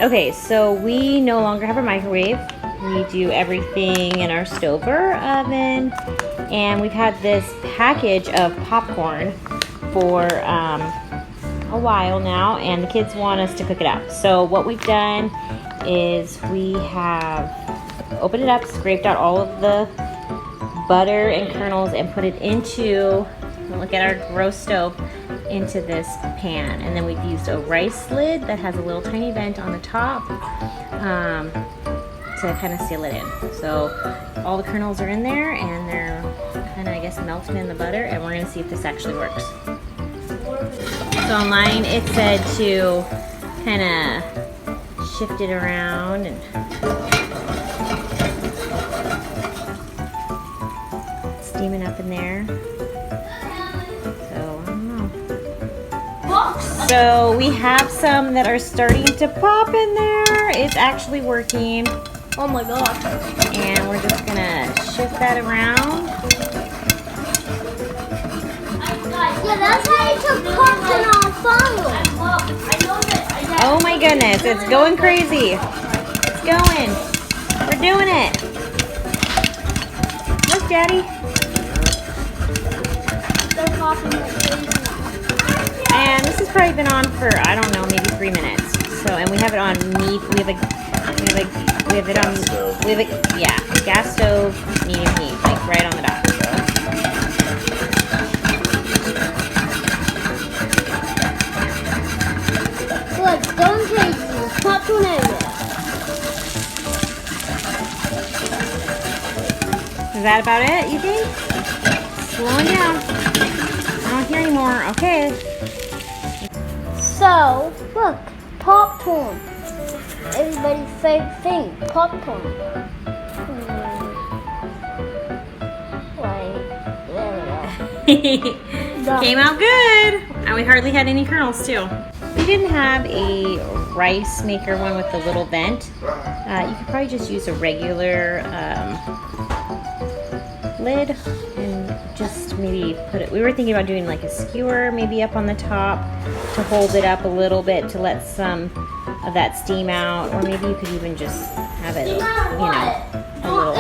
Okay, so we no longer have a microwave. We do everything in our stove or oven. And we've had this package of popcorn for a while now, and the kids want us to cook it up. So what we've done is we have opened it up, scraped out all of the butter and kernels, and put it into, look at our gross stove, into this pan. And then we've used a rice lid that has a little tiny vent on the top to kind of seal it in. So all the kernels are in there, and they're kind of, I guess, melted in the butter, and we're going to see if this actually works. So online it said to kind of shift it around and steaming up in there. So I don't know. So we have some that are starting to pop in there. It's actually working. Oh my god. And we're just gonna shift that around. Yeah, that's how you took popcorn on fire. Oh my goodness, it's going crazy. It's going. We're doing it. Look, Daddy. They're popping like crazy. And this has probably been on for, I don't know, maybe 3 minutes. So, and we have it on gas stove, medium heat, like right on the dot. Look, don't take this. Popcorn area. Is that about it, you think? Slowing down. I don't hear anymore. Okay. So, look, popcorn. Everybody's favorite thing, popcorn. Wait, there we go. Came out good. And we hardly had any kernels too. We didn't have a rice maker one with the little vent. You could probably just use a regular lid and just maybe put it, we were thinking about doing like a skewer maybe up on the top to hold it up a little bit to let some of that steam out, or maybe you could even just have it, you know, a little